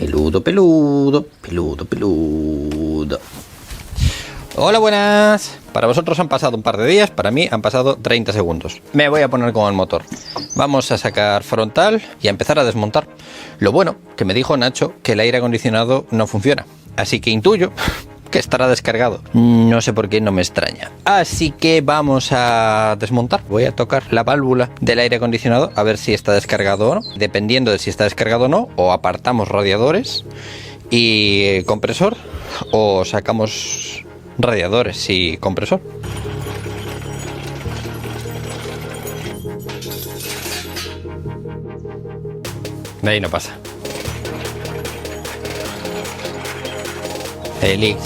Peludo, peludo, peludo, peludo. Hola, buenas. Para vosotros han pasado un par de días, para mí han pasado 30 segundos. Me voy a poner con el motor. Vamos a sacar frontal y a empezar a desmontar. Lo bueno, que me dijo Nacho que el aire acondicionado no funciona. Así que intuyo que estará descargado. No sé por qué, no me extraña. Así que vamos a desmontar. Voy a tocar la válvula del aire acondicionado a ver si está descargado o no. Dependiendo de si está descargado o no, o apartamos radiadores y compresor, o sacamos radiadores y compresor. De ahí no pasa. Félix.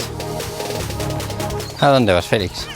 ¿A dónde vas, Félix?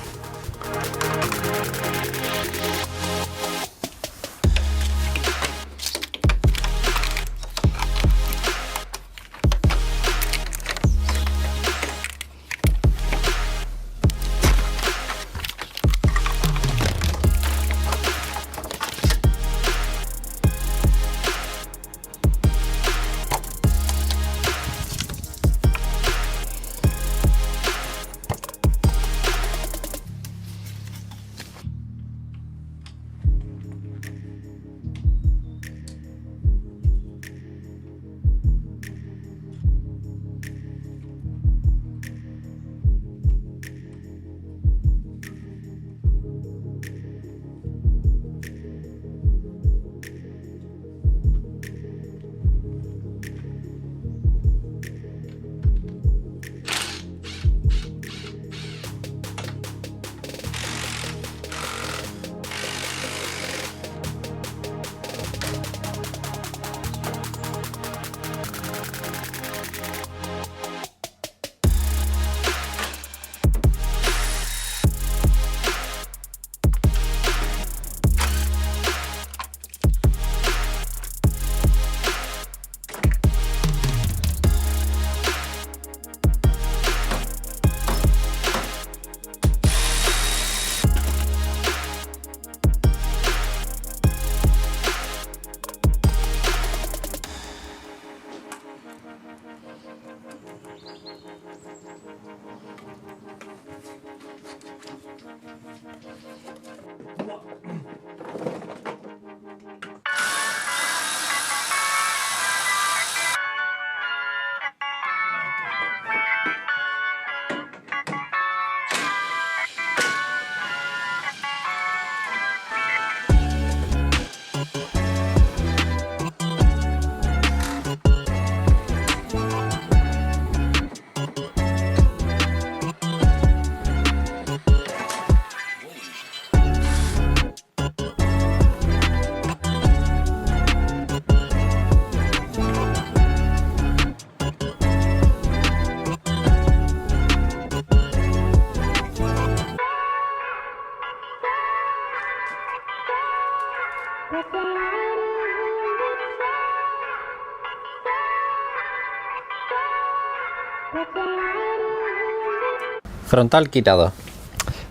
Frontal quitado.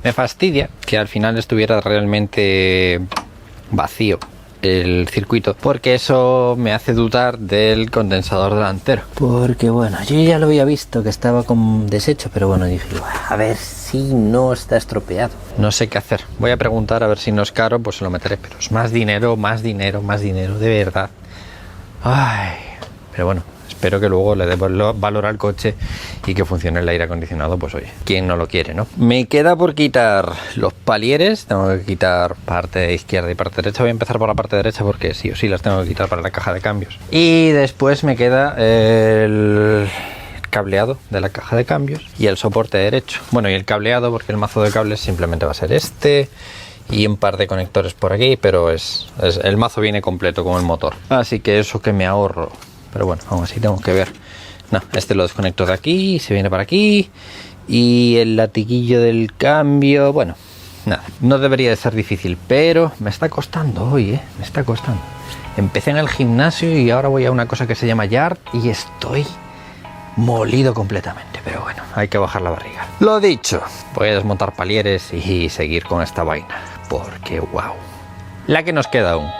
Me fastidia que al final estuviera realmente vacío el circuito, porque eso me hace dudar del condensador delantero. Porque bueno, yo ya lo había visto que estaba con deshecho, pero bueno, dije, a ver si no está estropeado. No sé qué hacer. Voy a preguntar a ver si no es caro, pues se lo meteré, pero es más dinero, más dinero, más dinero, de verdad. Ay, pero bueno, espero que luego le dé valor al coche y que funcione el aire acondicionado, pues oye, ¿quién no lo quiere, no? Me queda por quitar los palieres, tengo que quitar parte izquierda y parte derecha. Voy a empezar por la parte derecha porque sí o sí las tengo que quitar para la caja de cambios. Y después me queda el cableado de la caja de cambios y el soporte derecho. Bueno, y el cableado, porque el mazo de cables simplemente va a ser este y un par de conectores por aquí, pero el mazo viene completo con el motor. Así que eso que me ahorro. Pero bueno, aún así tengo que ver. No, este lo desconecto de aquí, se viene para aquí. Y el latiguillo del cambio, bueno, nada, no debería de ser difícil, pero me está costando hoy, me está costando. Empecé en el gimnasio y ahora voy a una cosa que se llama yard y estoy molido completamente, pero bueno, hay que bajar la barriga. Lo dicho, voy a desmontar palieres y seguir con esta vaina, porque wow, la que nos queda aún.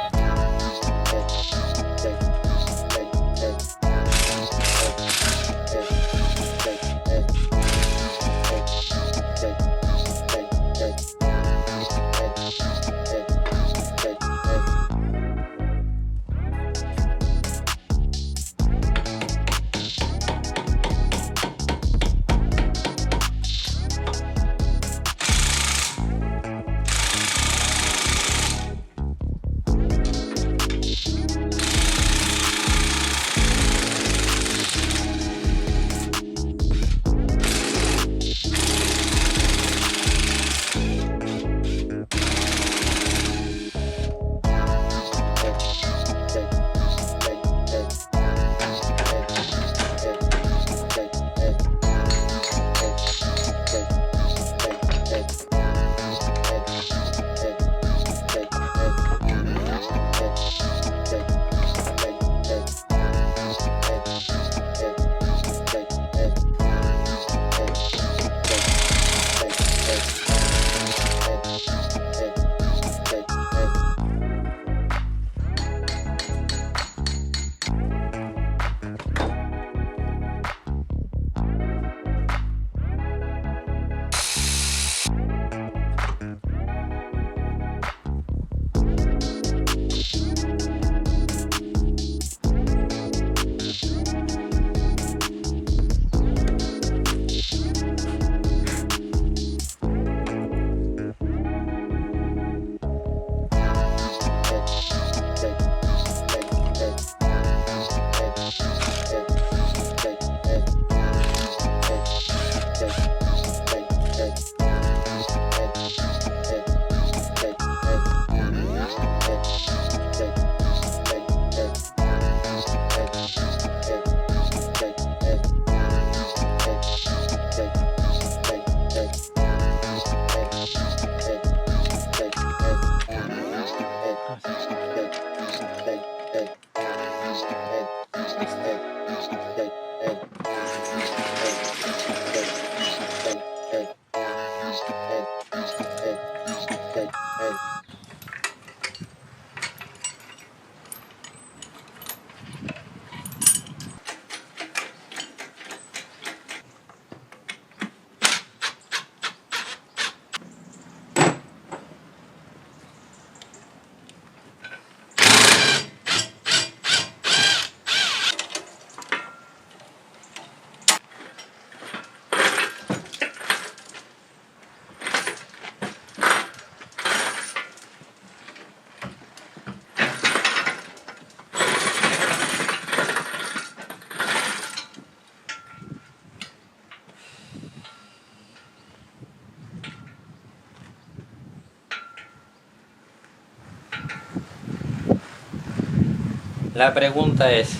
La pregunta es,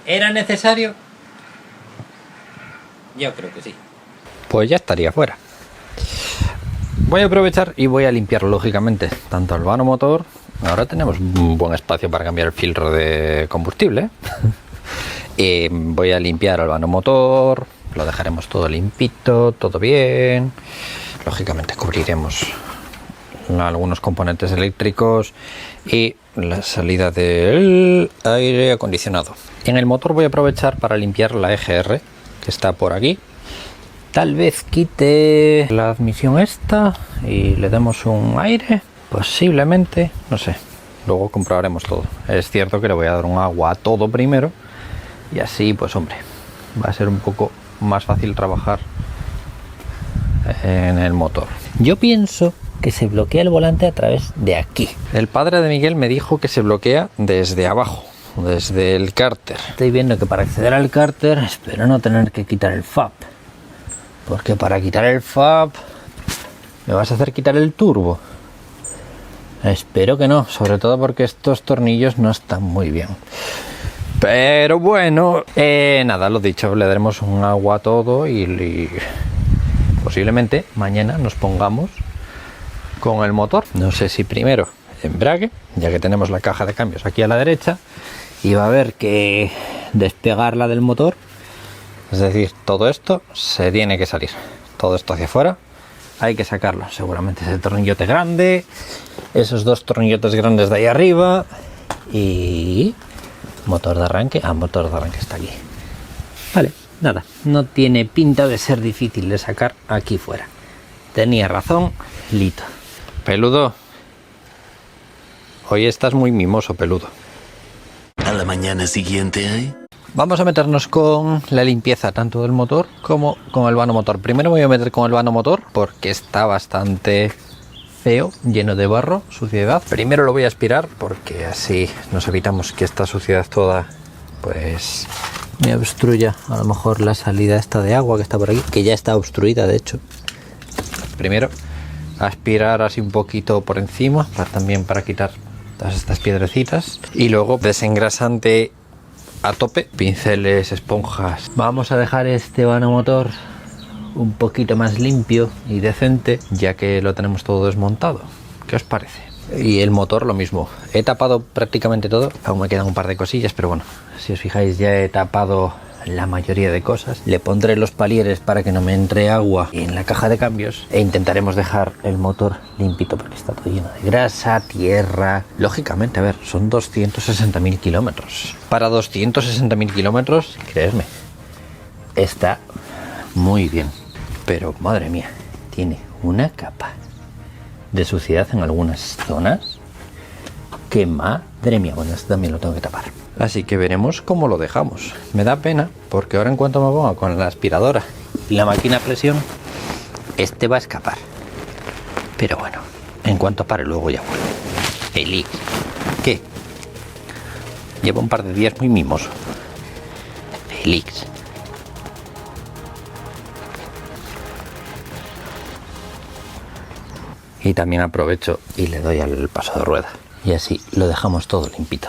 ¿era necesario? Yo creo que sí. Pues ya estaría fuera. Voy a aprovechar y voy a limpiar lógicamente tanto el vano motor. Ahora tenemos un buen espacio para cambiar el filtro de combustible. Voy a limpiar el vano motor, lo dejaremos todo limpito, todo bien. Lógicamente cubriremos algunos componentes eléctricos y la salida del aire acondicionado. En el motor voy a aprovechar para limpiar la eje R que está por aquí. Tal vez quite la admisión esta y le demos un aire, posiblemente, no sé, luego comprobaremos todo. Es cierto que le voy a dar un agua a todo primero y así pues hombre, va a ser un poco más fácil trabajar en el motor. Yo pienso que se bloquea el volante a través de aquí. El padre de Miguel me dijo que se bloquea desde abajo, desde el cárter. Estoy viendo que para acceder al cárter espero no tener que quitar el FAP, porque para quitar el FAP me vas a hacer quitar el turbo. Espero que no, sobre todo porque estos tornillos no están muy bien. Pero bueno, nada, lo dicho, le daremos un agua a todo y posiblemente mañana nos pongamos con el motor. No sé si primero embrague, ya que tenemos la caja de cambios aquí a la derecha, y va a haber que despegarla del motor. Es decir, todo esto se tiene que salir, todo esto hacia afuera, hay que sacarlo. Seguramente ese tornillote grande, esos dos tornillotes grandes de ahí arriba y motor de arranque. Motor de arranque está aquí. Vale, nada, no tiene pinta de ser difícil de sacar aquí fuera. Tenía razón, Lito. Peludo, hoy estás muy mimoso, Peludo. A la mañana siguiente. Vamos a meternos con la limpieza tanto del motor como con el vano motor. Primero me voy a meter con el vano motor porque está bastante feo, lleno de barro, suciedad. Primero lo voy a aspirar porque así nos evitamos que esta suciedad toda pues me obstruya a lo mejor la salida esta de agua que está por aquí, que ya está obstruida de hecho. Primero aspirar así un poquito por encima, también para quitar todas estas piedrecitas, y luego desengrasante a tope, pinceles, esponjas. Vamos a dejar este vano motor un poquito más limpio y decente, ya que lo tenemos todo desmontado. ¿Qué os parece? Y el motor lo mismo. He tapado prácticamente todo, aún me quedan un par de cosillas, pero bueno, si os fijáis ya he tapado la mayoría de cosas. Le pondré los palieres para que no me entre agua en la caja de cambios e intentaremos dejar el motor limpito porque está todo lleno de grasa, tierra. Lógicamente, a ver, son 260.000 kilómetros. Para 260.000 kilómetros, creedme, está muy bien. Pero madre mía, tiene una capa de suciedad en algunas zonas que madre mía. Bueno, esto también lo tengo que tapar. Así que veremos cómo lo dejamos. Me da pena porque ahora en cuanto me ponga con la aspiradora y la máquina a presión, este va a escapar. Pero bueno, en cuanto pare luego ya vuelvo. Felix, ¿qué? Llevo un par de días muy mimoso. Felix. Y también aprovecho y le doy al paso de rueda. Y así lo dejamos todo limpito.